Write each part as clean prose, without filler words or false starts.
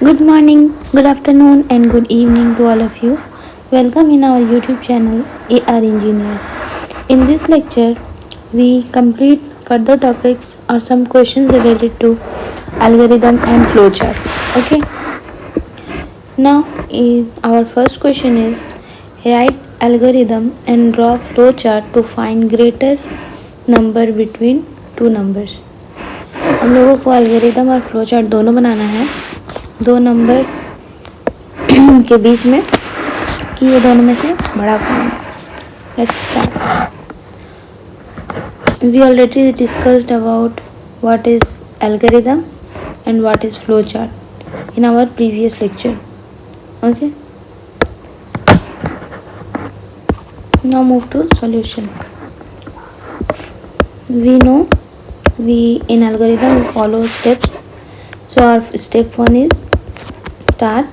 Good morning, good afternoon, and good evening to all of you. Welcome in our YouTube channel AR Engineers. In this lecture, we complete further topics or some questions related to algorithm and flowchart. Okay. Now, our first question is write algorithm and draw flowchart to find greater number between two numbers. हम लोगों को algorithm और flow chart दोनों बनाना है दो number के बीच में कि ये दोनों में से बड़ा कौन है. Let's start. We already discussed about what is algorithm and what is flow chart in our previous lecture. Okay. Now move to solution. We know in algorithm we follow steps. So our step 1 is start,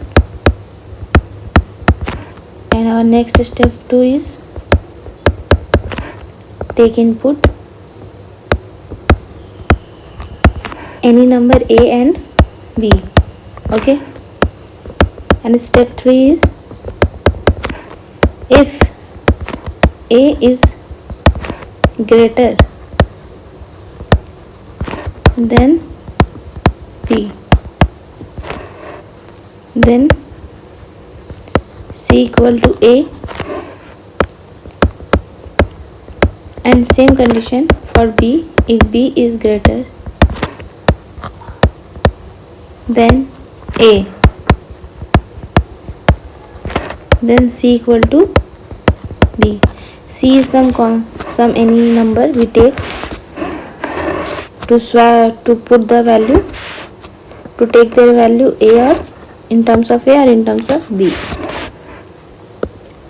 and our next step 2 is take input any number a and b. Okay. And step 3 is if a is greater than b, then c equal to a, and same condition for b. If b is greater than a, then c equal to b. C is some any number we take to put the value, to take their value a or in terms of a or in terms of b.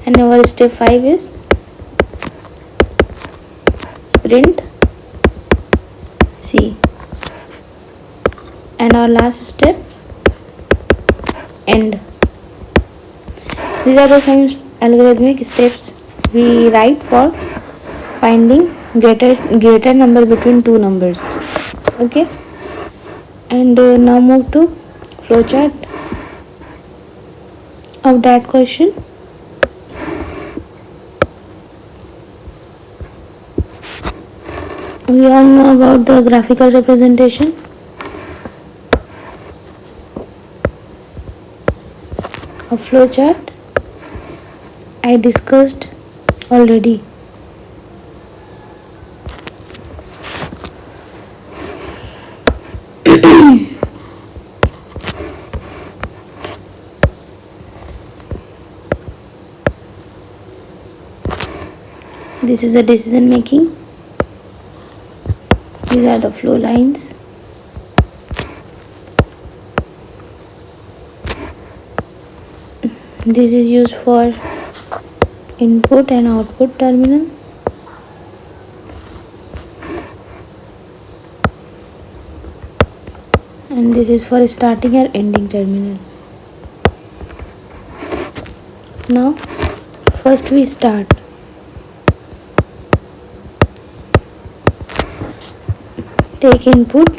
And our step 5 is print c, and our last step end. These are the some algorithmic steps we write for finding greater number between two numbers. Okay. And now move to flowchart of that question. We all know about the graphical representation. A flowchart I discussed already. This is the decision making. These are the flow lines. This is used for input and output terminal. And this is for starting or ending terminal. Now first we start. Take input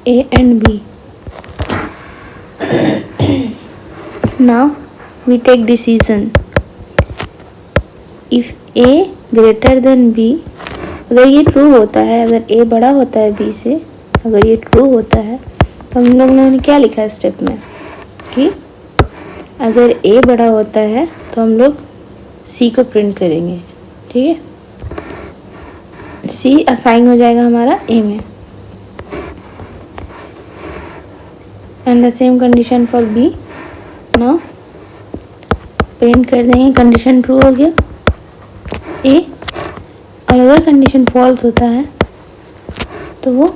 a and b. Now we take decision. If a greater than b, अगर ये true होता है, अगर a बड़ा होता है b से, अगर ये ट्रू होता है तो हम लोग ने क्या लिखा है स्टेप में कि अगर a बड़ा होता है तो हम लोग c को प्रिंट करेंगे. ठीक है. c असाइन हो जाएगा हमारा a में. And the same condition for b. Now print कर देंगे. कंडीशन ट्रू हो गया a, और अगर कंडीशन फॉल्स होता है तो वो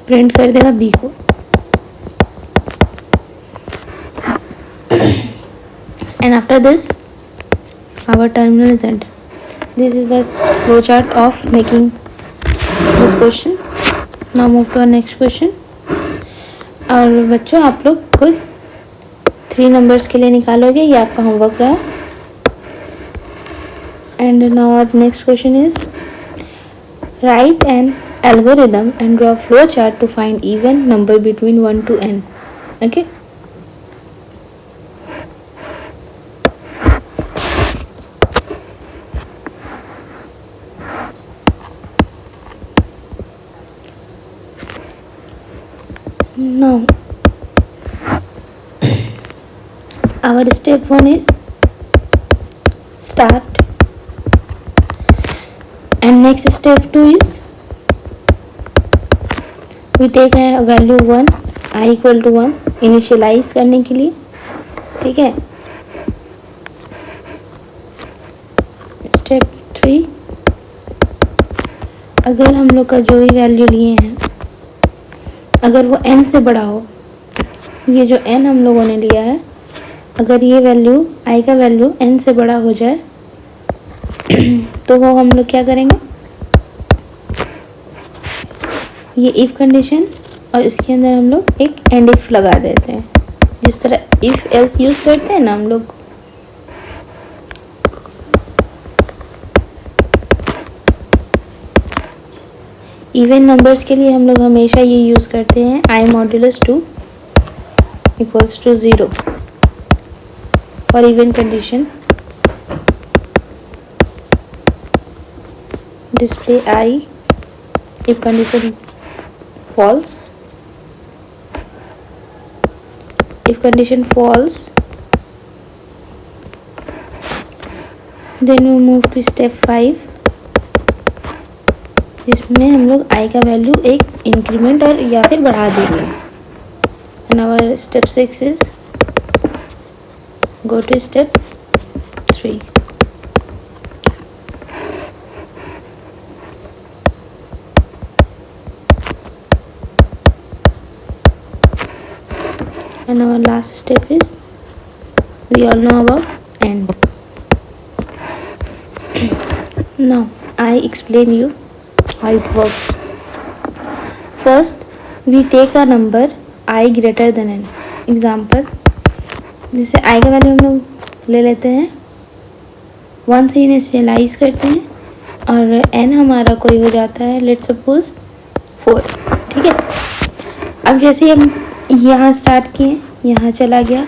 प्रिंट कर देगा b को. And after this our terminal is end. This is the flow chart of making this question. Now move to our next question. और बच्चों आप लोग खुद 3 नंबर्स के लिए निकालोगे, ये आपका होमवर्क रहा. And now our next question is write an algorithm and draw flow chart to find even number between 1 to n. Okay. Now our step 1 is start, and next step 2 is we take a value 1, I equal to 1 initialise करने के लिए. ठीक है. Step 3, अगर हम लोग का जो भी वैल्यू लिए हैं अगर वो n से बड़ा हो, ये जो n हम लोगों ने लिया है अगर ये वैल्यू i का वैल्यू n से बड़ा हो जाए तो वो हम लोग क्या करेंगे, ये इफ कंडीशन और इसके अंदर हम लोग एक एंड इफ लगा देते हैं, जिस तरह इफ एल्स यूज करते हैं ना हम लोग. इवन नंबर्स के लिए हम लोग हमेशा ये यूज करते हैं i modulus 2 equals to 0 for even condition. Display i if condition false. If condition false, then we move to step 5, जिसमें हम लोग i का वैल्यू एक इंक्रीमेंट और या फिर बढ़ा देंगे. And our step 6 is go to step 3. And our last step is we all know about end. Now I explain you how it works. First we take a number I greater than n. Example, जैसे i का value हम लोग ले लेते हैं 1 से initialise करते हैं और n हमारा कोई हो जाता है लेट सपोज 4. ठीक है. अब जैसे हम यहाँ स्टार्ट किए, यहाँ चला गया,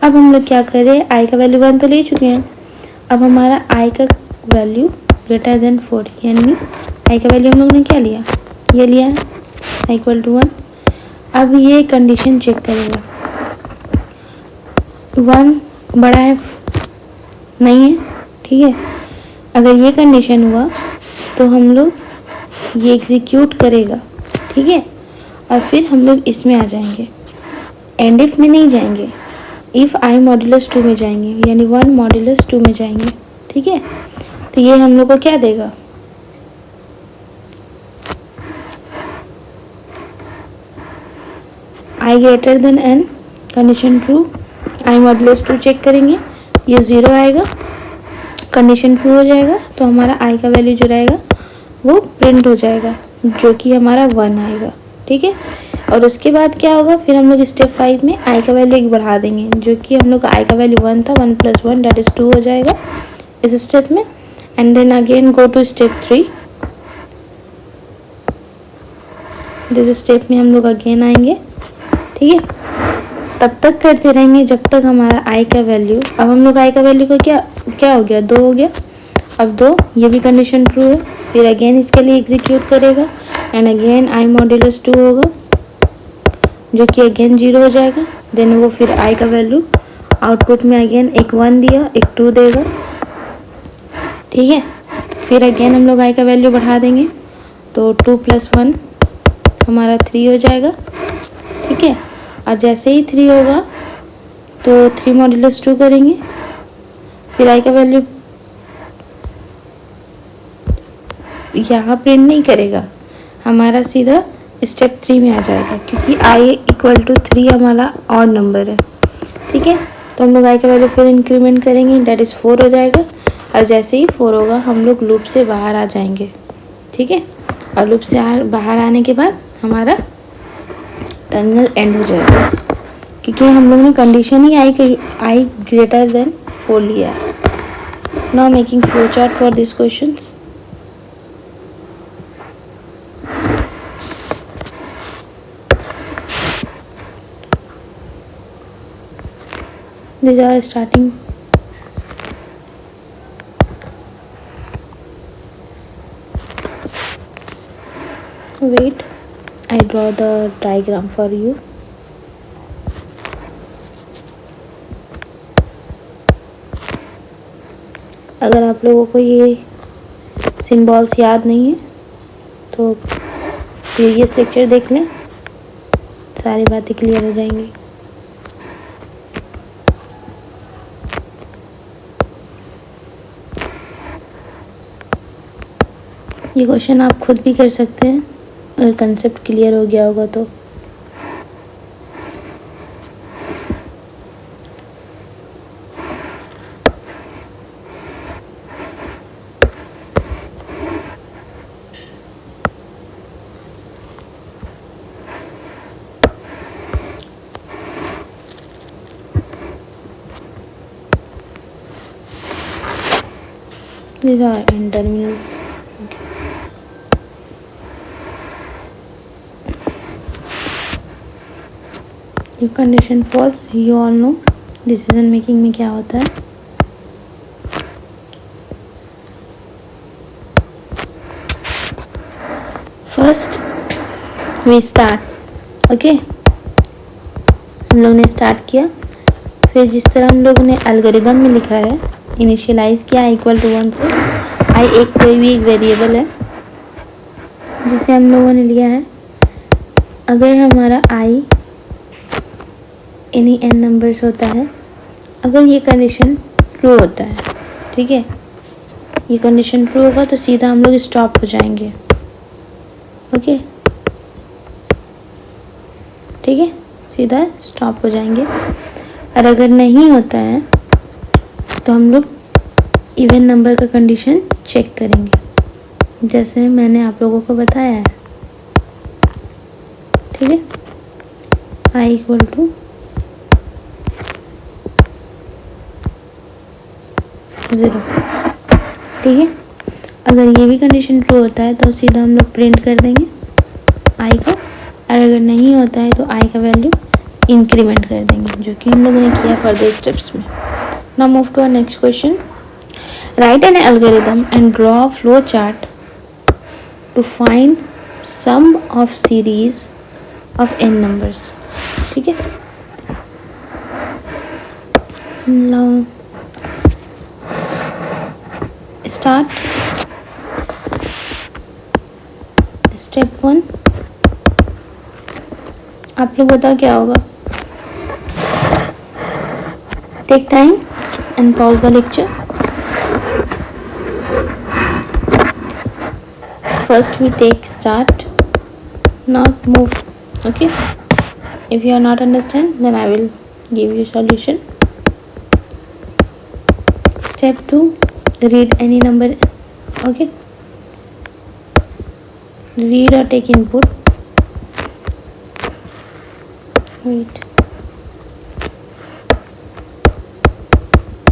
अब हम लोग क्या करें, आई का वैल्यू 1 तो ले चुके हैं. अब हमारा आई का वैल्यू ग्रेटर देन 4, यानी आई का वैल्यू हम लोग ने क्या लिया, ये लिया आई इक्वल टू 1. अब ये कंडीशन चेक करेगा 1 बड़ा है नहीं है. ठीक है. अगर ये कंडीशन हुआ तो हम लोग ये एग्जीक्यूट करेगा. ठीक है. और फिर हम लोग इसमें आ जाएंगे, एंड इफ में नहीं जाएंगे, इफ आई मॉड्यूलस 2 में जाएंगे, यानी 1 मॉड्यूलस 2 में जाएंगे. ठीक है. तो ये हम लोग को क्या देगा, I greater than N, condition true, I modulus 2 check करेंगे, ये 0 आएगा, कंडीशन ट्रू हो जाएगा तो हमारा आई का वैल्यू जो रहेगा वो प्रिंट हो जाएगा, जो कि हमारा 1 आएगा. ठीक है. और उसके बाद क्या होगा, फिर हम लोग स्टेप 5 में आई का वैल्यू एक बढ़ा देंगे, जो कि हम लोग का आई का वैल्यू 1 था, 1 + 1 दैट इज 2 हो जाएगा इस स्टेप में. And then again go to step 3. This step में हम लोग अगेन आएंगे. ठीक है. तब तक करते रहेंगे जब तक हमारा आई का वैल्यू, अब हम लोग आई का वैल्यू को क्या हो गया, 2 हो गया. अब 2, ये भी कंडीशन ट्रू है, फिर अगेन इसके लिए एग्जीक्यूट करेगा एंड अगेन आई मॉड्यूलस 2 होगा, जो कि अगेन 0 हो जाएगा. देन वो फिर आई का वैल्यू आउटपुट में अगेन एक 1 दिया, एक 2 देगा. ठीक है. फिर अगेन हम लोग आई का वैल्यू बढ़ा देंगे तो 2 + 1 हमारा 3 हो जाएगा. ठीक है. और जैसे ही 3 होगा तो 3 मॉड्यूलस 2 करेंगे, फिर आई का वैल्यू यहाँ प्रिंट नहीं करेगा, हमारा सीधा स्टेप 3 में आ जाएगा, क्योंकि आई इक्वल टू 3 हमारा ऑड नंबर है. ठीक है. तो हम लोग आई का वैल्यू फिर इंक्रीमेंट करेंगे, डेट इज़ 4 हो जाएगा. और जैसे ही 4 होगा हम लोग लूप से बाहर आ जाएंगे. ठीक है. और लूप से बाहर आने के बाद हमारा टर्मिनल एंड हो जाएगा, क्योंकि हम लोग ने कंडीशन ही आई ग्रेटर देन 4 लिया है. Now making flow chart for this questions. These are starting. Wait, I draw the diagram for you. अगर आप लोगों को ये सिंबल्स याद नहीं है तो प्रीवियस लेक्चर देख लें, सारी बातें क्लियर हो जाएंगी। ये क्वेश्चन आप खुद भी कर सकते हैं अगर कंसेप्ट क्लियर हो गया होगा तो। These are end terminals. Okay. If condition false, you all know decision making में क्या होता है। First we start, okay? हम लोग ने स्टार्ट किया, फिर जिस तरह हम लोगों ने एल्गोरिदम में लिखा है, इनिशियलाइज किया इक्वल टू 1 से। आई एक कोई भी एक वेरिएबल है जिसे हम लोगों ने लिया है। अगर हमारा आई एनी एन नंबर्स होता है, अगर ये कंडीशन ट्रू होता है, ठीक है, ये कंडीशन ट्रू होगा तो सीधा हम लोग स्टॉप हो जाएंगे, ओके, ठीक है, सीधा स्टॉप हो जाएंगे। और अगर नहीं होता है तो हम लोग इवन नंबर का कंडीशन चेक करेंगे, जैसे मैंने आप लोगों को बताया है, ठीक है। आई इक्वल टू 0, ठीक है। अगर ये भी कंडीशन ट्रू होता है तो सीधा हम लोग प्रिंट कर देंगे आई को, और अगर नहीं होता है तो आई का वैल्यू इंक्रीमेंट कर देंगे, जो कि हम लोगों ने किया फर्दर स्टेप्स में। Now move to our next question. Write an algorithm and draw a flow chart to find sum of series of n numbers, ठीक है। Now start step 1। आप लोग बताओ क्या होगा। Take time and pause the lecture. First we take start, not move, okay. If you are not understand, then I will give you solution. Step 2, read any number, okay. Read or take input. Wait.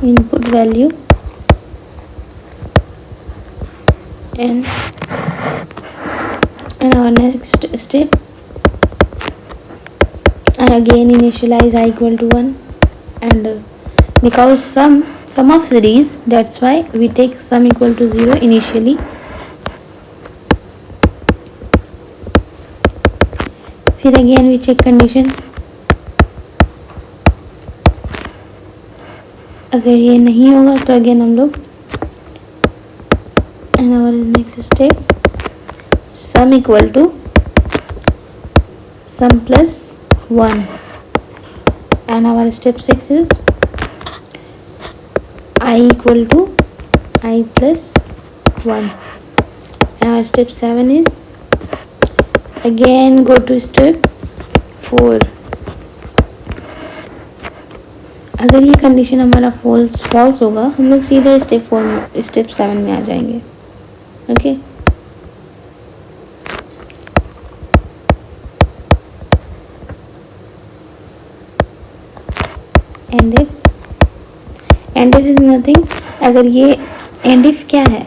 Input value and our next step, again initialize I equal to 1, and because sum of series, that's why we take sum equal to 0 initially. फिर again we check condition, अगर ये नहीं होगा तो again हम लोग, and our next step, sum equal to sum plus 1, and our step 6 is I equal to I plus 1, and our step 7 is again go to step 4। अगर ये condition हमारा फॉल्स होगा, हम लोग सीधे स्टेप 7 में आ जाएंगे, okay. And if is nothing, अगर ये एंड इफ क्या है,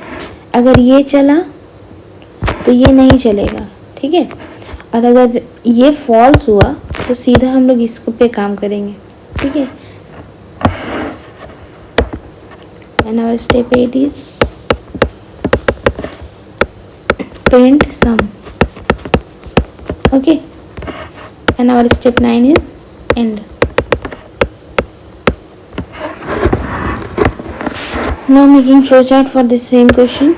अगर ये चला तो ये नहीं चलेगा, ठीक है। और अगर ये फॉल्स हुआ तो सीधा हम लोग इसको पे काम करेंगे, ठीक है। And our step 8 is print sum, okay, and our step 9 is end. Now making flowchart for the same question.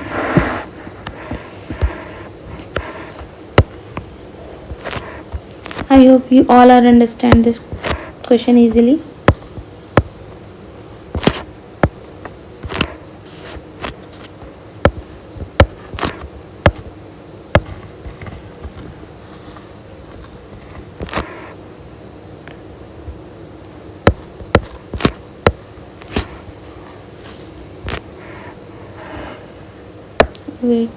I hope you all are understand this question easily. Wait.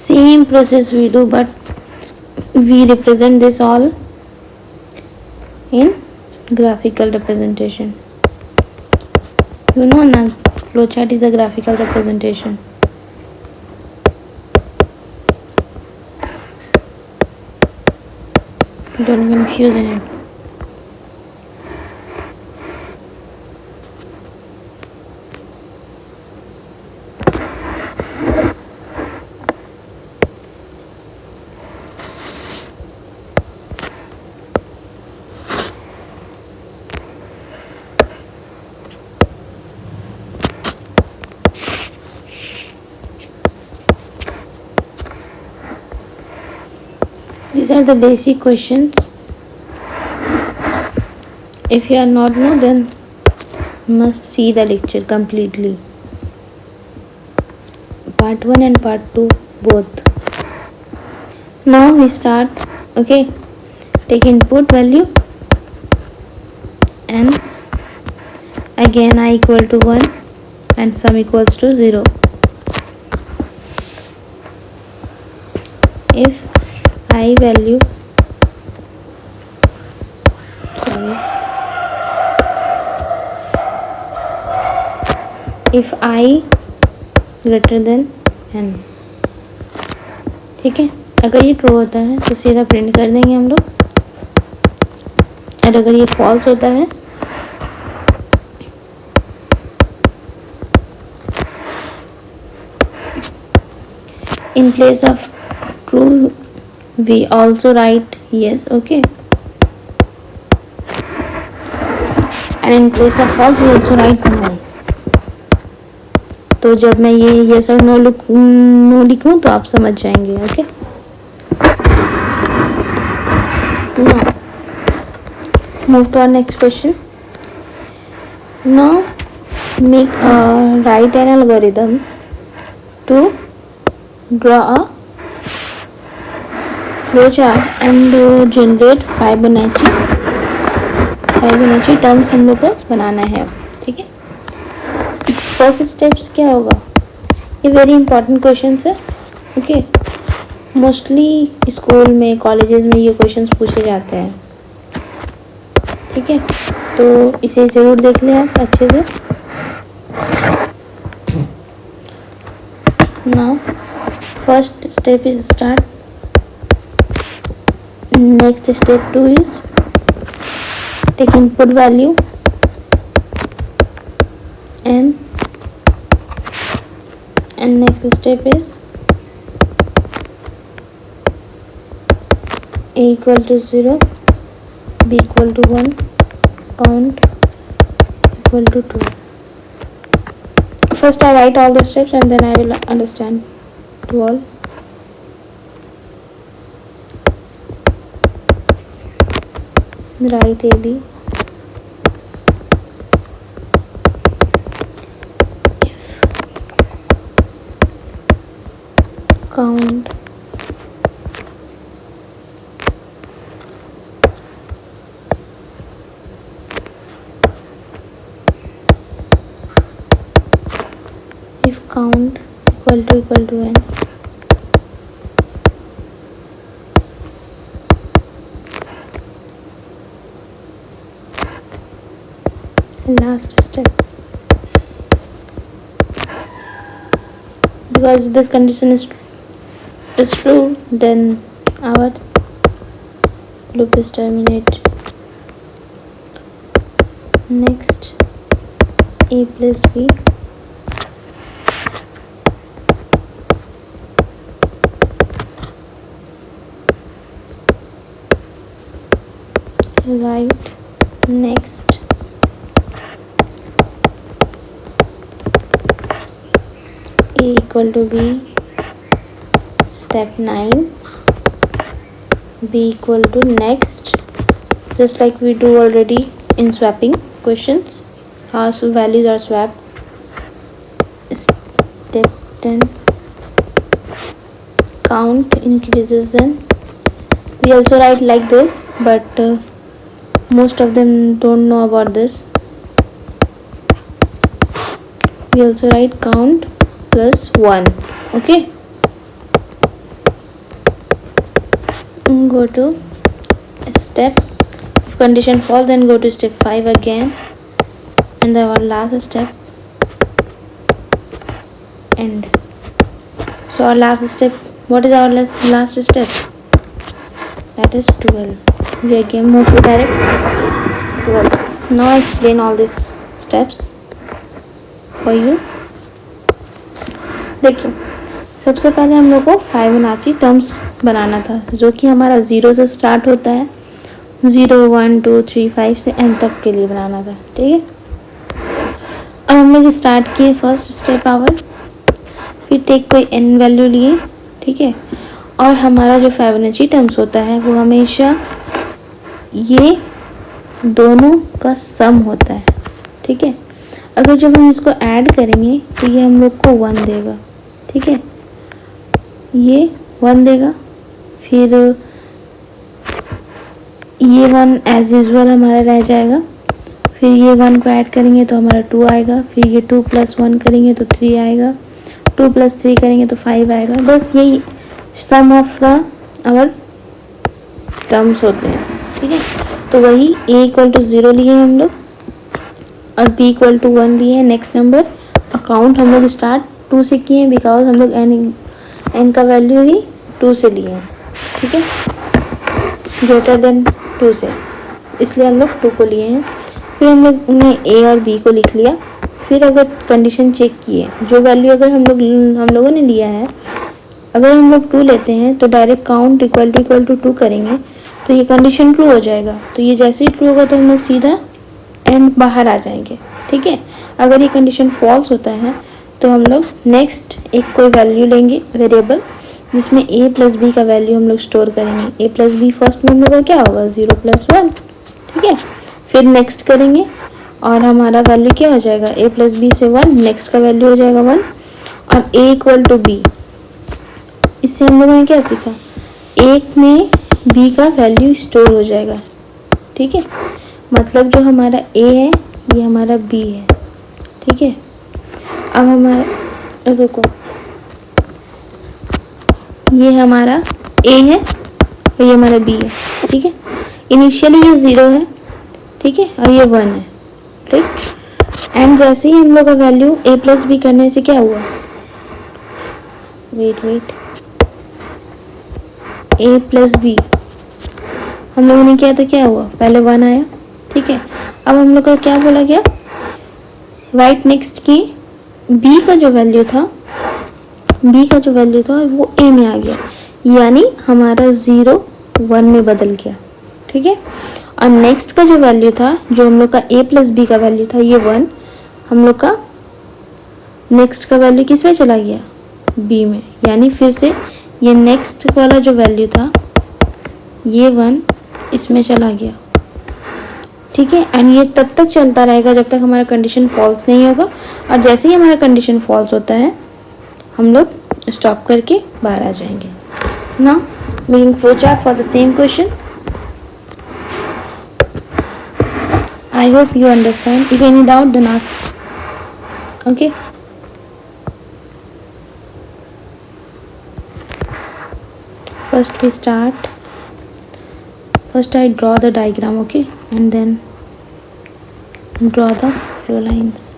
Same process we do, but we represent this all in graphical representation. You know na, flowchart is a graphical representation. Don't confuse it. These are the basic questions. If you are not know, then must see the lecture completely. Part 1 and part 2 both. Now we start. Okay, take input value and again I equal to 1 and sum equals to 0. If I value if I greater than n, ठीक है. अगर ये true होता है तो सीधा print कर देंगे हम लोग, और अगर ये फॉल्स होता है in place of true we also write yes. Okay, and in place of false we also write no. तो जब मैं ये yes और no लिखूं तो आप समझ जाएंगे. Okay, now move to our next question. Now write an algorithm to draw a flowchart and generate Fibonacci terms हम लोग को बनाना है. ठीक है, फर्स्ट स्टेप्स क्या होगा, ये वेरी इंपॉर्टेंट क्वेश्चन है. ओके, मोस्टली स्कूल में कॉलेजेस में ये क्वेश्चंस पूछे जाते हैं. ठीक है, तो इसे ज़रूर देख लें आप अच्छे से. Now first step is start. Next step 2 is take input value and next step is a equal to 0, b equal to 1, count equal to 2. First I write all the steps and then I will understand to all. Write AB, count if count equal to n. last step. Because this condition is true, then our loop is terminated. Next, a plus b right. Next, a equal to b. Step 9, b equal to next, just like we do already in swapping questions. Our values are swapped. Step 10, count increases, then we also write like this, but most of them don't know about this. We also write count plus 1. Okay, go to step, if condition false then go to step 5 again, and our last step end. So our last step, what is our last step? That is 12. We again move to direct 12. Now I explain all these steps for you. देखिए, सबसे पहले हम लोग को Fibonacci terms बनाना था, जो कि हमारा 0 से स्टार्ट होता है, 0 1 2 3 5 से n तक के लिए बनाना था. ठीक है, अब हम लोग स्टार्ट किए फर्स्ट स्टेप आवर, फिर टेक कोई n वैल्यू लिए. ठीक है, और हमारा जो फिबोनाची टर्म्स होता है वो हमेशा ये दोनों का सम होता है. ठीक है, अगर जब हम इसको ऐड करेंगे तो ये हम लोग को 1 देगा. ठीक है, ये 1 देगा, फिर ये 1 एज यूजल हमारा रह जाएगा, फिर ये 1 को ऐड करेंगे तो हमारा 2 आएगा, फिर ये 2 + 1 करेंगे तो 3 आएगा, 2 + 3 करेंगे तो 5 आएगा. बस यही सम ऑफ द आवर टर्म्स होते हैं. ठीक है, तो वही a = 0 लिए हम लोग और b = 1 लिए. नेक्स्ट नंबर अकाउंट हम लोग स्टार्ट 2 से किए हैं, बिकॉज हम लोग n का वैल्यू ही 2 से लिए हैं. ठीक है, ग्रेटर देन 2 से, इसलिए हम लोग 2 को लिए हैं. फिर हम लोग ने a और b को लिख लिया. फिर अगर कंडीशन चेक किए, जो वैल्यू अगर हम लोगों ने लिया है, अगर हम लोग 2 लेते हैं तो डायरेक्ट काउंट इक्वल टू 2 करेंगे तो ये कंडीशन ट्रू हो जाएगा. तो ये जैसे ही ट्रू होगा तो हम लोग सीधा एंड बाहर आ जाएंगे. ठीक है, अगर ये कंडीशन फॉल्स होता है तो हम लोग नेक्स्ट एक कोई वैल्यू लेंगे वेरिएबल, जिसमें a + b का वैल्यू हम लोग स्टोर करेंगे. a + b फर्स्ट में हम लोग का क्या होगा, 0 + 1. ठीक है, फिर नेक्स्ट करेंगे और हमारा वैल्यू क्या हो जाएगा, a + b से 1, नेक्स्ट का वैल्यू हो जाएगा 1. और a = b, इससे हम लोगों ने क्या सीखा, एक में b का वैल्यू स्टोर हो जाएगा. ठीक है, मतलब जो हमारा a है ये हमारा b है. ठीक है, अब हमारा रुको, ये हमारा a है और ये हमारा b है. ठीक है, इनिशियली ये 0 है. ठीक है, और ये 1 है. ठीक, एंड जैसे ही हम लोग का वैल्यू a + b करने से क्या हुआ, वेट a + b हम लोगों ने किया तो क्या हुआ, पहले 1 आया. ठीक है, अब हम लोग का क्या बोला गया, राइट नेक्स्ट की b का जो वैल्यू था वो a में आ गया, यानी हमारा 0 1 में बदल गया. ठीक है, और नेक्स्ट का जो वैल्यू था, जो हम लोग का a + b का वैल्यू था, ये 1, हम लोग का नेक्स्ट का वैल्यू किस में चला गया, b में, यानी फिर से ये नेक्स्ट वाला जो वैल्यू था ये 1 इसमें चला गया. ठीक है, एंड ये तब तक चलता रहेगा जब तक हमारा कंडीशन फॉल्स नहीं होगा, और जैसे ही हमारा कंडीशन फॉल्स होता है हम लोग स्टॉप करके बाहर आ जाएंगे. Now making flow chart for the same question. I hope you understand. If any doubt then ask. Okay, first I draw the diagram, okay, and then Draw the flow lines.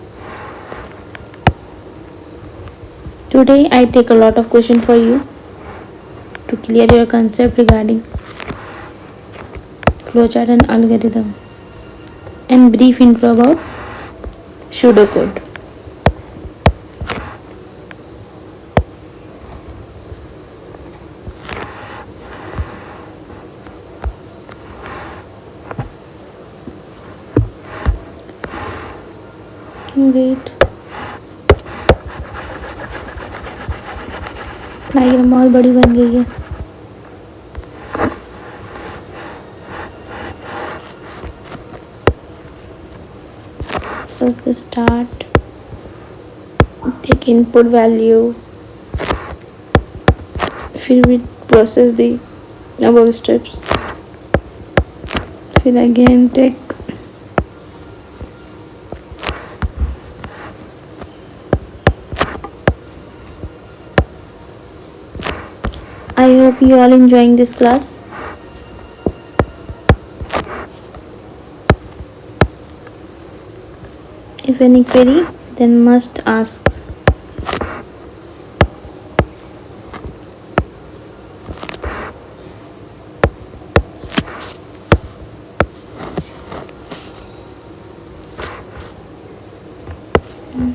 Today I take a lot of questions for you to clear your concept regarding flowchart and algorithm, and brief intro about pseudocode. Great. Diagram बहुत बड़ी बन गई है. First start, take input value, फिर we process the above steps, फिर again take I hope you all enjoying this class. If any query, then must ask.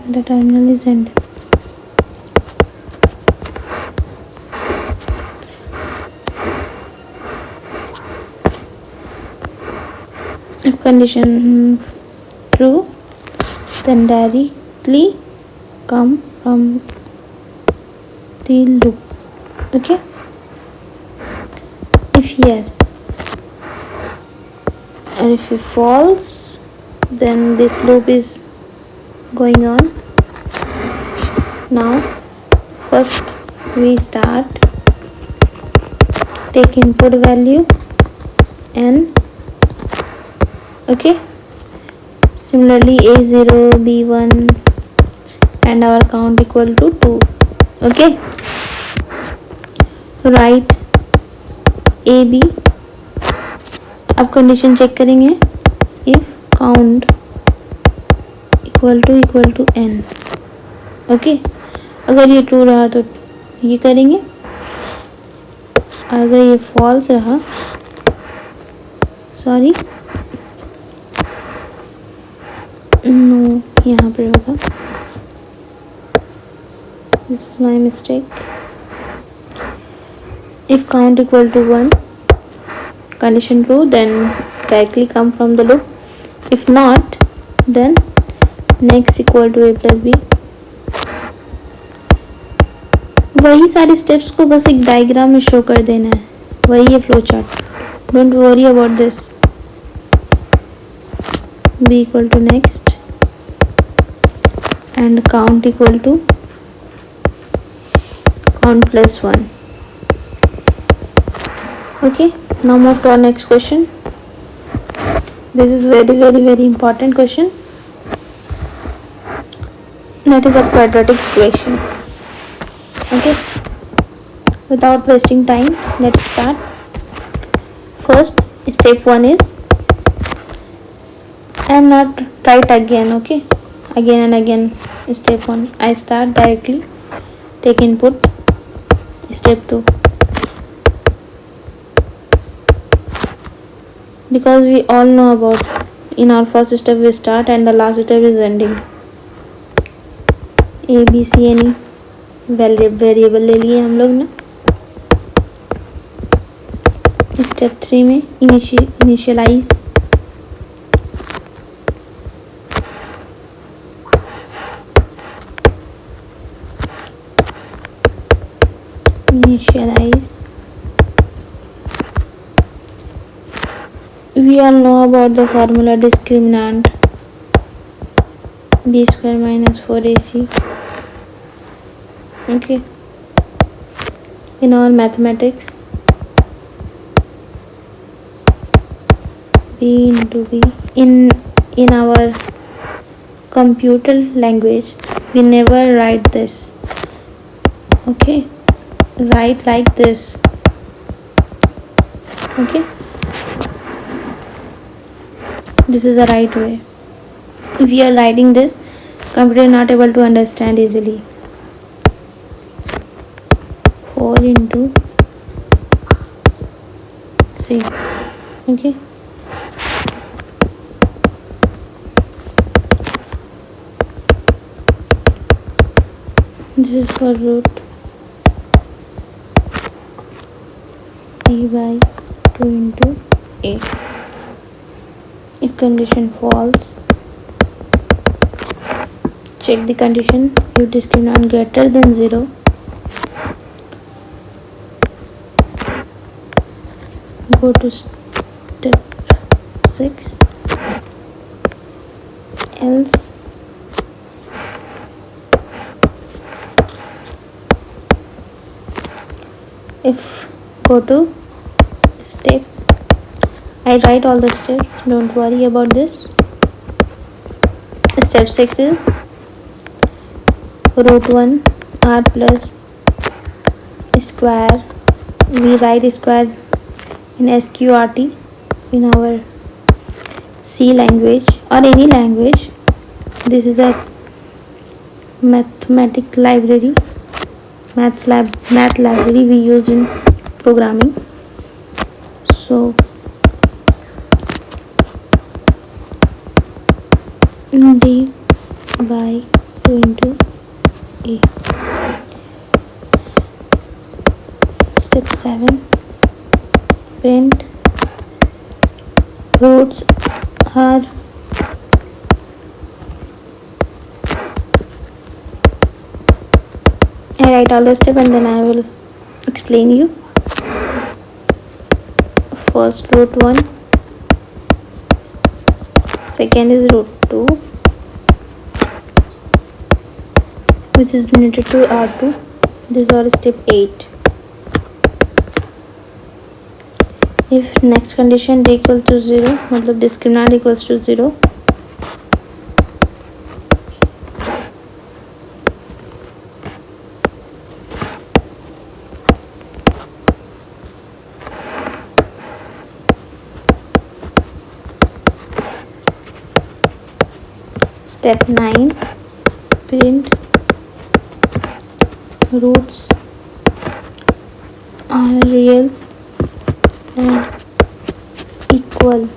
The terminal is ended. If condition true, then directly come from the loop. Okay. If yes, and if it false, then this loop is going on. Now first we start, take input value and okay, similarly a0 b1 and our count equal to 2. okay, write ab. अब condition check करेंगे, if count equal to n. Okay, अगर ये true रहा तो ये करेंगे, अगर ये फॉल्स रहा, सॉरी नो, यहाँ पर होगा, this is my mistake. If count equal to 1, condition true, then directly come from the loop. If not, then next equal to a plus b. वही सारे स्टेप्स को बस एक डायग्राम में शो कर देना है, वही है flow chart. Don't worry about this. b equal to next and count equal to count plus 1. okay, now move to our next question. This is very important question. That is a quadratic equation. Okay, without wasting time, let's start. First step 1 is, I am not write again. okay, again and again. Step 1, I start directly, take input. Step 2, because we all know about, in our first step we start and the last step is ending. a b c any variable ले लिए हम लोग ना. Step 3 में initialise, we all know about the formula discriminant b square minus 4ac. okay, in our mathematics, b into b, in our computer language we never write this. okay, write like this. okay, this is the right way. If you are writing this, computer not able to understand easily. 4 into 3. Okay. This is for root e by 2 into a. If condition false, check the condition. If discriminant greater than 0, go to step 6. Else if go to step, I write all the steps, don't worry about this. Step 6 is root 1 r plus square. We write square in sqrt in our C language or any language. This is a math library we use in programming. So d by 2 into a. Step 7, print roots are I write all the step and then I will explain you. First root 1, second is root 2, which is related to r2. This is step 8. If next condition d equals to 0, मतलब discriminant equals to 0, step 9, print roots are real and equal.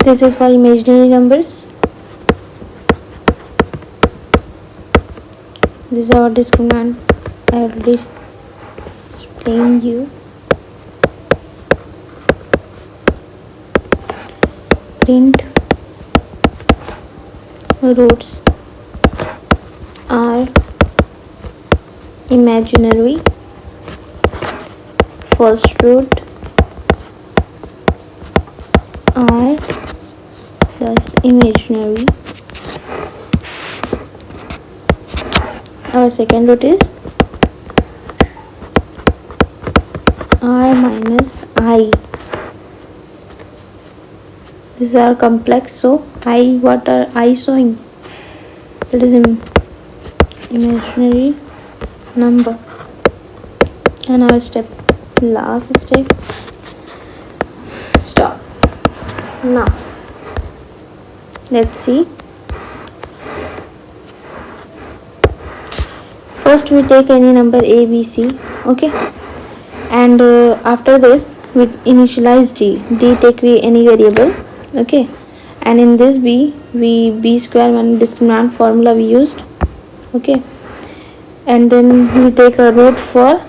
This is for imaginary numbers. This is our discriminant. I already explained you. Print roots are imaginary. First root r plus imaginary. Our second root is r minus I. These are complex, so I, what are I showing? It is imaginary number. And our last step, stop. Now let's see. First we take any number a, b, c, okay, and after this we initialize d take any variable, okay, and in this b square one discriminant formula we used, okay, and then we take a root for,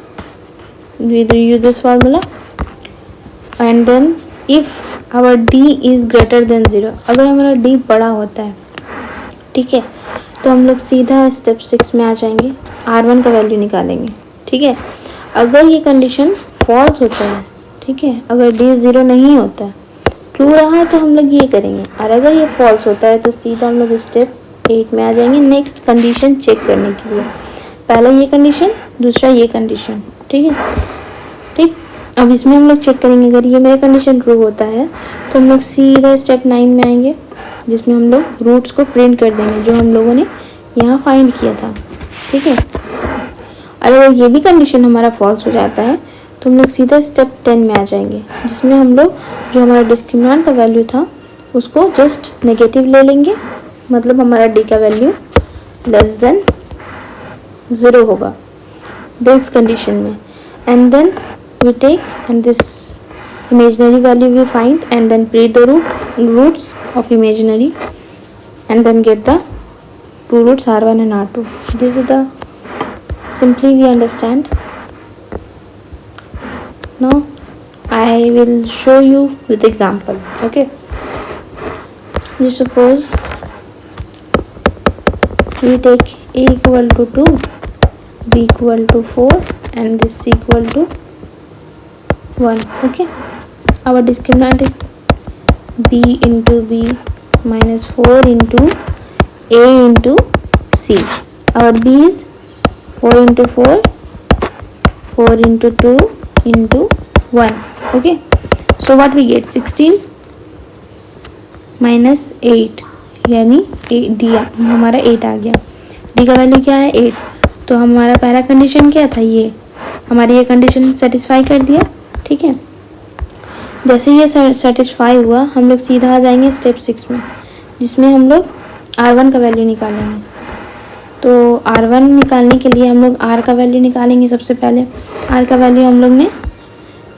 we use this formula, and then if our d is greater than 0, अगर हमारा d बड़ा होता है, ठीक है, तो हम लोग सीधा स्टेप 6 में आ जाएंगे, r1 का वैल्यू निकालेंगे, ठीक है। अगर ये कंडीशन फॉल्स होता है, ठीक है, अगर d 0 नहीं होता, ट्रू रहा तो हम लोग ये करेंगे, और अगर ये फॉल्स होता है तो सीधा हम लोग स्टेप 8 में आ जाएंगे नेक्स्ट कंडीशन चेक करने के लिए। पहला ये कंडीशन, दूसरा ये कंडीशन, ठीक है, ठीक। अब इसमें हम लोग चेक करेंगे, अगर ये मेरा कंडीशन ट्रू होता है तो हम लोग सीधा स्टेप 9 में आएंगे, जिसमें हम लोग रूट्स को प्रिंट कर देंगे जो हम लोगों ने यहाँ फाइंड किया था। ठीक है, अगर ये भी कंडीशन हमारा फॉल्स हो जाता है तो हम लोग सीधा स्टेप 10 में आ जाएंगे, जिसमें हम लोग जो हमारा डिस्क्रिमिनेंट का वैल्यू था उसको जस्ट नेगेटिव ले लेंगे, मतलब हमारा डी का वैल्यू लेस देन 0 होगा दिस कंडीशन में। And then we take and this imaginary value we find and then print the roots of imaginary and then get the two roots r1 and r2. This is the simply we understand. Now I will show you with example. Okay, just suppose we take a equal to 2, b equal to 4 and this equal to 1. Okay, our discriminant is b into b minus 4 into a into c. Our b is 4 into 4, 4 into 2 into 1. Okay, so what we get 16 minus 8 यानी D हमारा 8 आ गया। D का value क्या है 8। तो हमारा पहला condition क्या था, ये हमारी ये कंडीशन सेटिस्फाई कर दिया। ठीक है, जैसे ये सेटिस्फाई हुआ हम लोग सीधा आ जाएंगे स्टेप 6 में, जिसमें हम लोग r1 का वैल्यू निकालेंगे। तो r1 निकालने के लिए हम लोग r का वैल्यू निकालेंगे। सबसे पहले r का वैल्यू हम लोग ने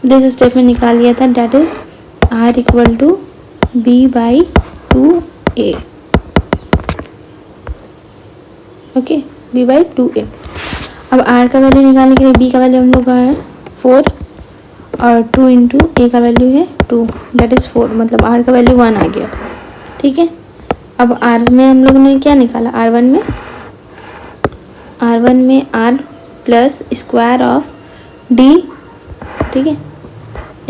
दिस स्टेप में निकाल लिया था, that is r equal to b by 2a। Okay, b by 2a। अब r का वैल्यू निकालने के लिए b का वैल्यू हम लोग का है 4 और 2 इंटू ए का वैल्यू है 2, डेट इज़ 4, मतलब r का वैल्यू 1 आ गया। ठीक है, अब r में हम लोग ने क्या निकाला, r1 में r plus square of d। ठीक है,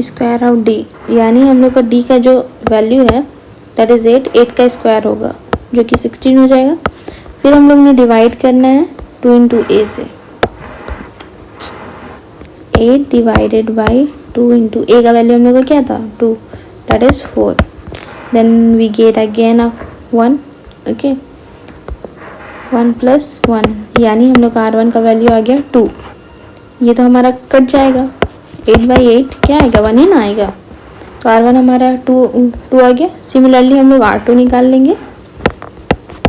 स्क्वायर ऑफ d यानी हम लोग का d का जो वैल्यू है दैट इज़ 8 का स्क्वायर होगा जो कि 16 हो जाएगा। फिर हम लोग ने डिवाइड करना है 2 इंटू ए से, 8 डिवाइडेड बाई 2 इंटू ए का वैल्यू हम लोग का क्या था 2, that is 4। Then we get again of 1। Okay, 1 plus 1 यानी हम लोग का r1 का वैल्यू आ गया 2। ये तो हमारा कट जाएगा, 8 बाई 8 क्या आएगा 1 ही ना आएगा, तो r1 हमारा 2 आ गया। सिमिलरली हम लोग r2 निकाल लेंगे।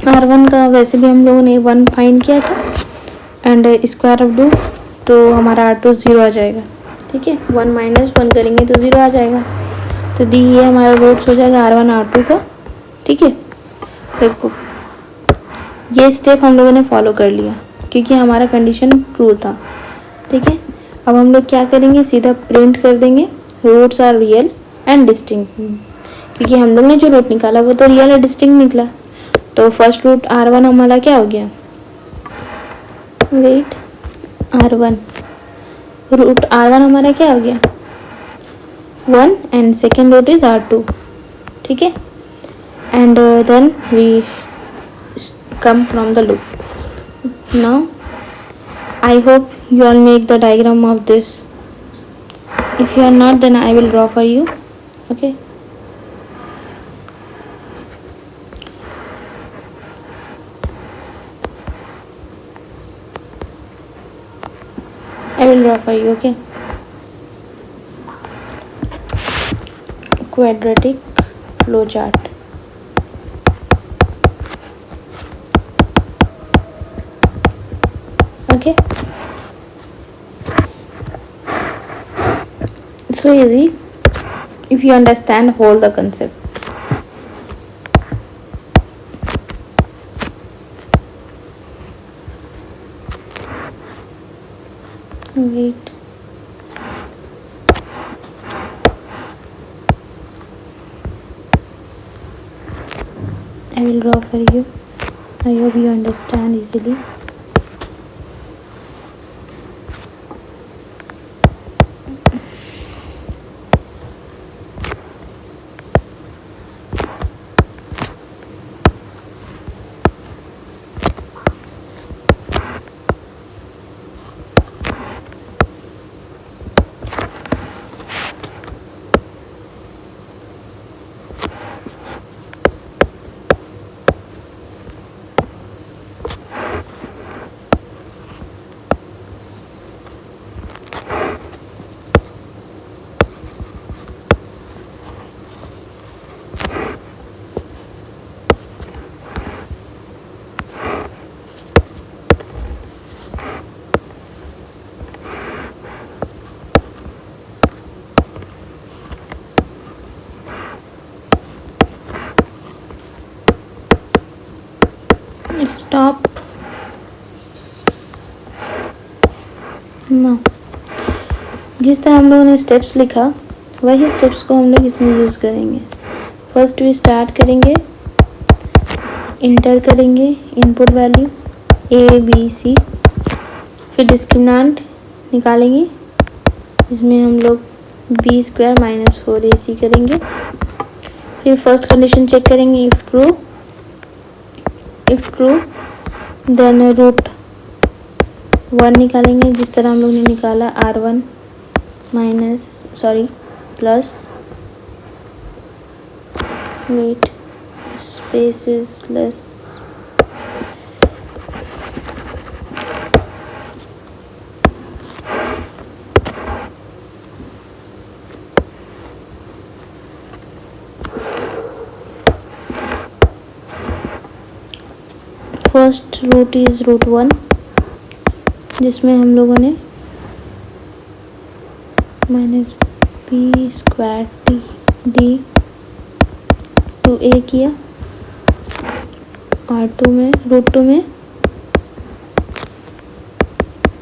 r1 का वैसे भी हम लोगों ने 1 फाइंड किया था एंड स्क्वायर ऑफ 2, तो हमारा r2 0 आ जाएगा। ठीक है, 1 माइनस 1 करेंगे तो 0 आ जाएगा। तो दी ये हमारा रूट्स हो जाएगा r1 r2 का। ठीक है, देखो ये स्टेप हम लोगों ने फॉलो कर लिया क्योंकि हमारा कंडीशन ट्रू था। ठीक है, अब हम लोग क्या करेंगे, सीधा प्रिंट कर देंगे roots are real and distinct, क्योंकि हम लोग ने जो रूट निकाला वो तो रियल और डिस्टिंक्ट निकला। तो फर्स्ट रूट r1 हमारा क्या हो गया, वेट r1 रूट r1 हमारा क्या हो गया 1 and second root is r2। ठीक है, and then we come from the loop. Now I hope you all make the diagram of this. If you are not, then I will draw for you. Okay, I will draw for you. Okay, quadratic flow chart. Okay, it's so easy if you understand whole the concept. Wait, I will draw for you. I hope you understand easily. stop now। जिस तरह हम लोगों ने steps लिखा वही steps को हम लोग इसमें यूज़ करेंगे। फर्स्ट वी स्टार्ट करेंगे, इंटर करेंगे input value A B C, फिर डिस्क्रिमिनेंट निकालेंगे, इसमें हम लोग बी स्क्वायर माइनस 4ac करेंगे। फिर फर्स्ट कंडीशन चेक करेंगे, इफ ट्रू देन रूट 1 निकालेंगे, जिस तरह हम लोग ने निकाला r1 plus wait spaces less first root is root 1, जिसमें हम लोगों ने minus B square D 2a किया, और रूट 2 में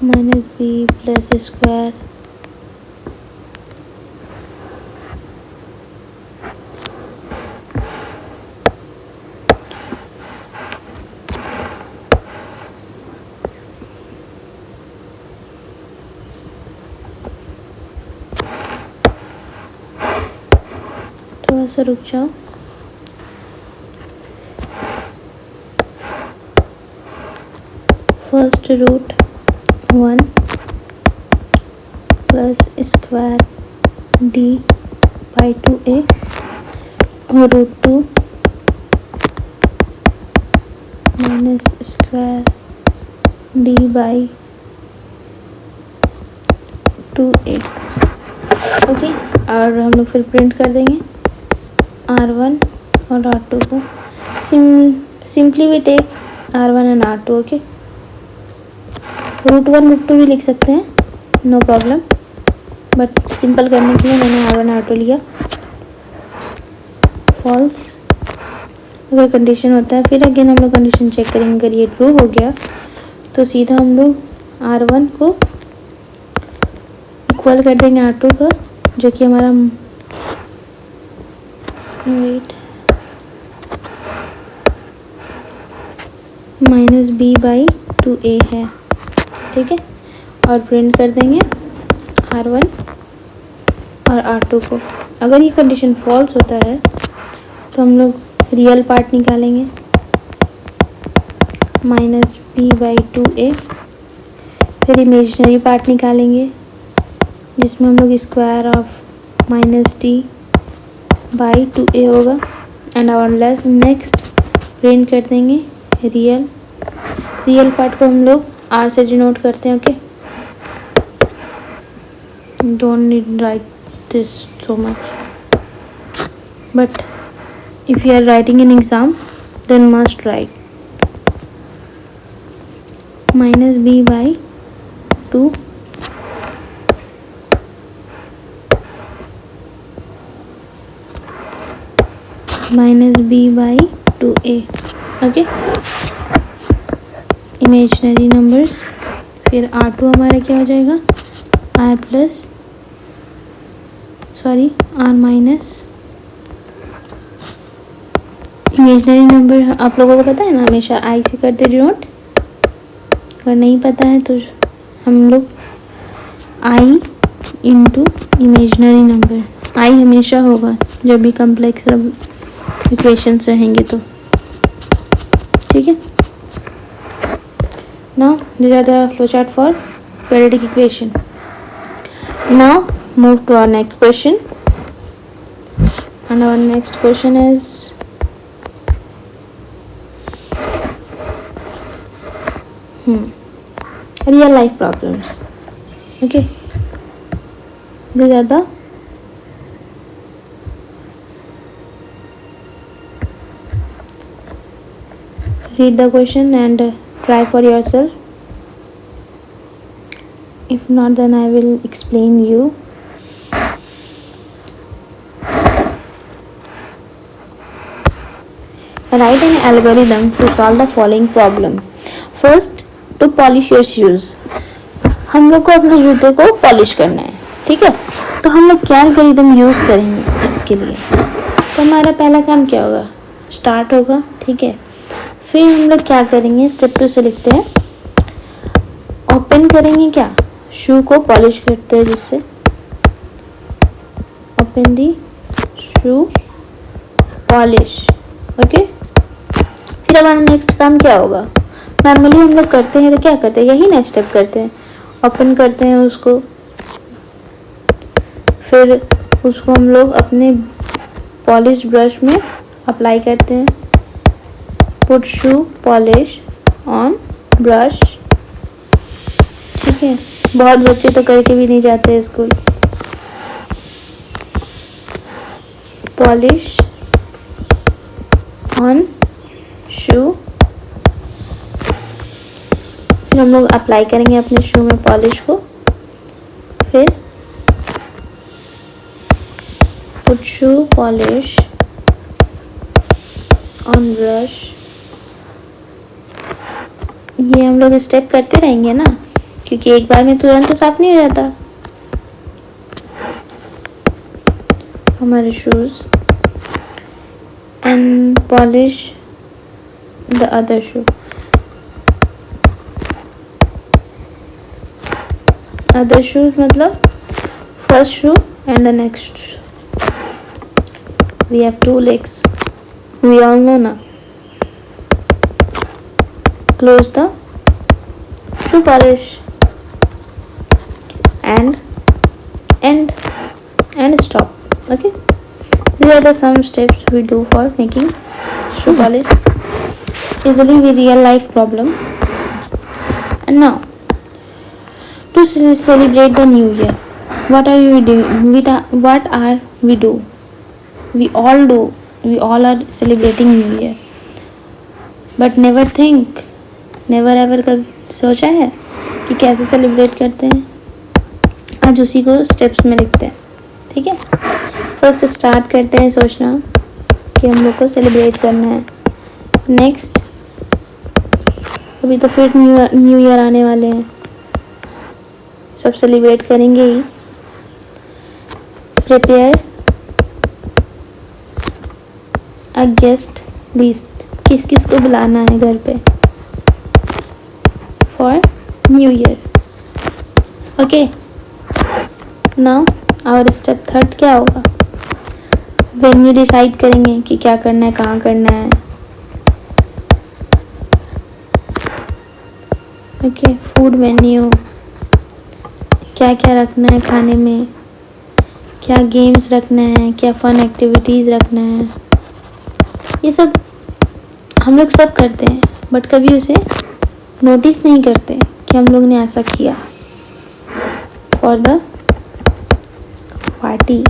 माइनस बी प्लस स्क्वायर थोड़ा सा रुक जाओ। First root 1 plus square D by 2a और root 2 minus square D by 2a। Okay, और हम लोग फिर प्रिंट कर देंगे r1 और r2 को। Simply we take r1 and r2। Okay, root 1 root 2 भी लिख सकते हैं, नो प्रॉब्लम, बट सिंपल करने के लिए मैंने r1 r2 लिया। फॉल्स अगर कंडीशन होता है, फिर अगेन हम लोग कंडीशन चेक करेंगे। अगर ये ट्रू हो गया तो सीधा हम लोग r1 को इक्वल कर देंगे r2 का, जो कि हमारा माइनस बी बाई 2a है। ठीक है, और प्रिंट कर देंगे r1 और r2 को। अगर ये कंडीशन फॉल्स होता है तो हम लोग रियल पार्ट निकालेंगे, माइनस बी बाई 2a, फिर इमेजिनरी पार्ट निकालेंगे, जिसमें हम लोग square of minus D by 2a होगा, एंड आवर नेक्स्ट प्रिंट कर देंगे रियल पार्ट को हम लोग r से डिनोट करते हैं। Okay, don't need write this so much, but if you are writing in exam then must write minus B by 2 minus B by 2a। Okay, imaginary numbers, फिर r2 हमारा क्या हो जाएगा, r माइनस इमेजिनरी नंबर आप लोगों को पता है ना, हमेशा i से करते डिनोट। अगर नहीं पता है तो हम लोग i into imaginary number, i हमेशा होगा जब भी कम्प्लेक्स इक्वेशंस रहेंगे तो। ठीक है, now these are the flowchart for quadratic equation. Now move to our next question, and our next question is real life problems. Okay, these are the read the question and try for yourself. If not, then I will explain you. Write write an algorithm to solve the following problem. First, to polish your shoes. हम लोग को अपने जूते को polish करना है, ठीक है। तो हम लोग क्या एल्गोरिदम यूज़ करेंगे इसके लिए? तो हमारा पहला काम क्या होगा? स्टार्ट होगा, ठीक है। फिर हम लोग क्या करेंगे? स्टेप 2 से लिखते हैं, ओपन करेंगे क्या? शू को पॉलिश करते हैं जिससे, ओपन दी शू पॉलिश, ओके। फिर हमारा नेक्स्ट काम क्या होगा? नॉर्मली हम लोग करते हैं तो क्या करते हैं? यही नेक्स्ट स्टेप करते हैं, ओपन करते हैं उसको, फिर उसको हम लोग अपने पॉलिश ब्रश में अप्लाई करते हैं। Put shoe polish on brush, ठीक है। बहुत बच्चे तो करके भी नहीं जाते स्कूल। पॉलिश ऑन शू, फिर हम लोग अप्लाई करेंगे अपने शू में पॉलिश को। फिर put shoe polish on brush. ये हम लोग स्टेप करते रहेंगे ना, क्योंकि एक बार में तुरंत तो साफ नहीं हो जाता हमारे shoes. And polish the other shoe, other shoes मतलब first shoe and the next. We have 2 legs, we all know now. Close the shoe polish and stop, okay. These are the some steps we do for making shoe polish easily with real life problem. And now to celebrate the new year, what are we doing? What are we do? We all are celebrating New Year, but never ever कभी सोचा है कि कैसे celebrate करते हैं? आज उसी को स्टेप्स में लिखते हैं, ठीक है। फर्स्ट स्टार्ट करते हैं सोचना कि हम लोग को सेलिब्रेट करना है। नेक्स्ट, अभी तो फिर न्यू ईयर आने वाले हैं, सब सेलिब्रेट करेंगे ही। प्रिपेयर अ गेस्ट लिस्ट, किस किस को बुलाना है घर पे for new year, okay. Now our step 3 क्या होगा? वेन्यू डिसाइड करेंगे कि क्या करना है, कहाँ करना है, ओके। फूड मेन्यू, क्या क्या रखना है खाने में, क्या गेम्स रखना है, क्या फन एक्टिविटीज़ रखना है। ये सब हम लोग सब करते हैं, बट कभी उसे नोटिस नहीं करते कि हम लोग ने ऐसा किया। For the party,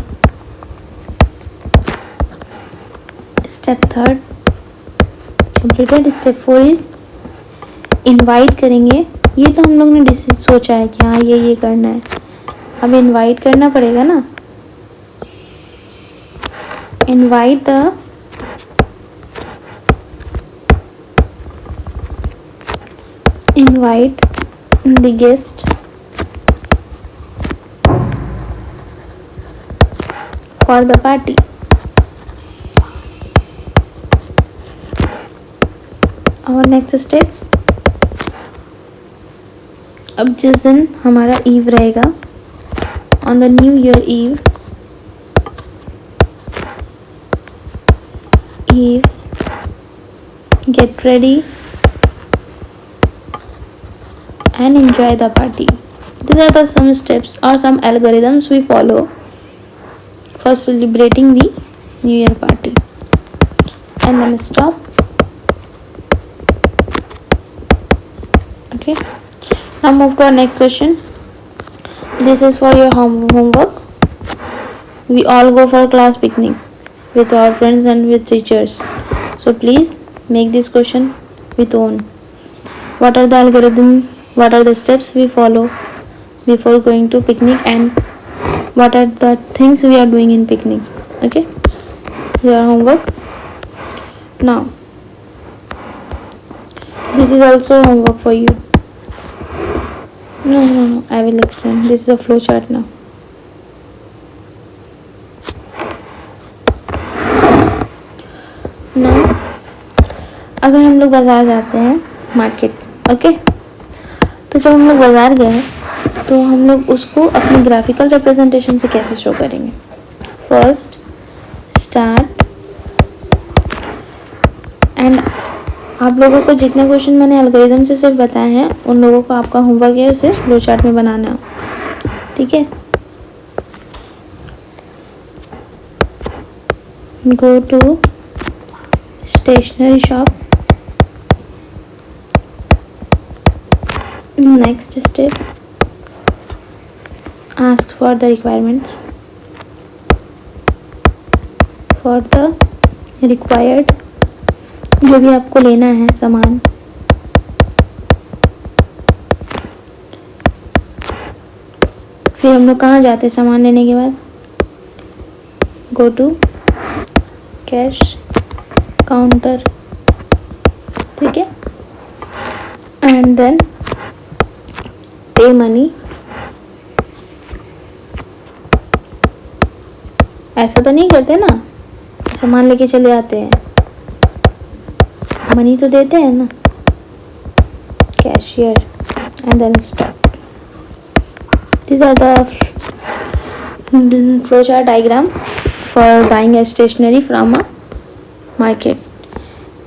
step 3 completed. Step 4 is invite करेंगे। ये तो हम लोग ने सोचा है कि हाँ ये करना है, अब इनवाइट करना पड़ेगा ना। Invite the guest for the party. Our next step, अब जिस दिन हमारा ईव रहेगा, on the New Year Eve, get ready and enjoy the party. These are the some steps or some algorithms we follow for celebrating the New Year party. And then stop. Okay. Now move to our next question. This is for your homework. We all go for a class picnic with our friends and with teachers. So please make this question with own. What are the algorithm? What are the steps we follow before going to picnic, and what are the things we are doing in picnic? Okay, your homework. Now This is also homework for you. No, I will explain. This is a flow chart now. Now, अगर हम लोग बाज़ार जाते हैं, market, okay, तो जब हम लोग बाज़ार गए तो हम लोग उसको अपनी ग्राफिकल रिप्रेजेंटेशन से कैसे शो करेंगे? फर्स्ट स्टार्ट, एंड आप लोगों को जितने क्वेश्चन मैंने एल्गोरिथम से सिर्फ बताए हैं उन लोगों को आपका होमवर्क है उसे फ्लो चार्ट में बनाना, ठीक है? Go to stationery shop, next step ask for the requirements, for the required, जो भी आपको लेना है सामान, फिर हम लोग कहाँ जाते हैं सामान लेने के बाद? गो टू कैश काउंटर, ठीक है, एंड देन पे मनी। ऐसा तो नहीं करते ना, सामान लेके चले आते हैं, मनी तो देते हैं ना, cashier and then stop. These are the flowchart diagram for buying a stationery from a market.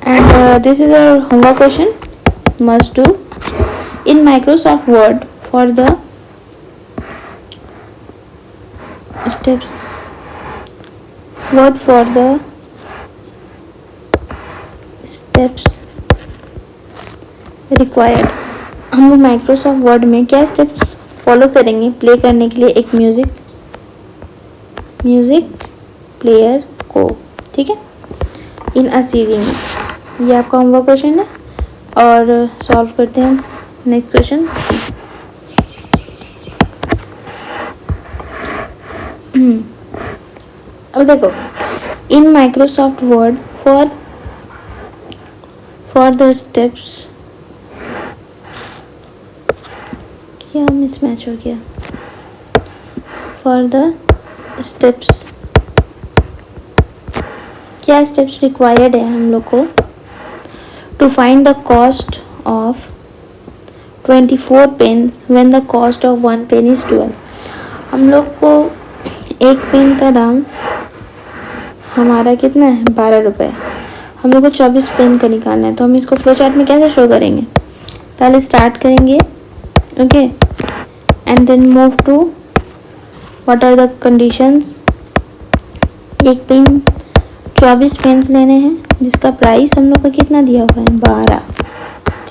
And this is a homework question. Must do in Microsoft Word for the steps. Word for the steps required. हम लोग Microsoft word में क्या steps follow करेंगे play करने के लिए एक music player को, ठीक है, इन अ सीडी में। ये आपका होमवर्क क्वेश्चन है और सॉल्व करते हैं हम नेक्स्ट क्वेश्चन। अब देखो, in Microsoft Word for the steps, क्या मिसमैच हो गया? फॉर द स्टेप्स, क्या स्टेप्स रिक्वायर्ड है हम लोग को? To find the cost of 24 pens when the cost of 1 pen is 12। हम लोग को एक पेन का दाम हमारा कितना है? 12 रुपये। हम लोग को 24 पेन का निकालना है, तो हम इसको फ्लो चार्ट में कैसे शो करेंगे? पहले स्टार्ट करेंगे, okay, and then move to what are the conditions. एक पेन 24 पेन्स लेने हैं जिसका प्राइस हम लोग का कितना दिया हुआ है? 12,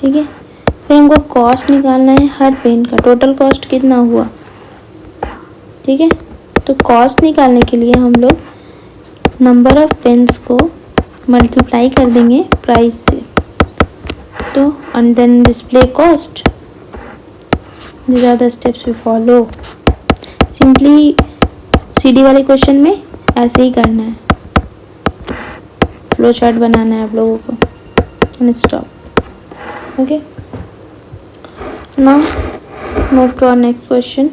ठीक है। फिर हमको कॉस्ट निकालना है हर पेन का, टोटल कॉस्ट कितना हुआ, ठीक है। तो कॉस्ट निकालने के लिए हम लोग नंबर ऑफ पेन्स को मल्टीप्लाई कर देंगे प्राइस से, तो and then display cost. These are the steps we follow. Simply CD वाले क्वेश्चन में ऐसे ही करना है, फ्लो चार्ट बनाना है आप लोगों को and stop, okay. Now move to our next question.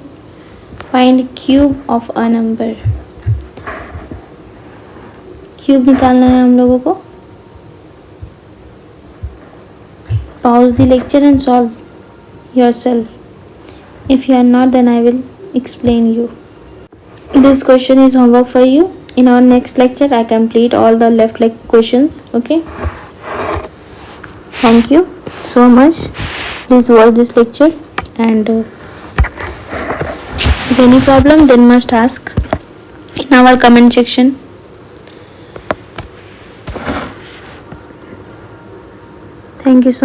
Find cube of a number. Cube निकालना है हम लोगों को। Pause the lecture and solve yourself. If you are not, then I will explain you. This question is homework for you. In our next lecture, I complete all the left leg questions. Okay. Thank you so much. Please watch this lecture, and if any problem, then must ask in our comment section. Thank you so much.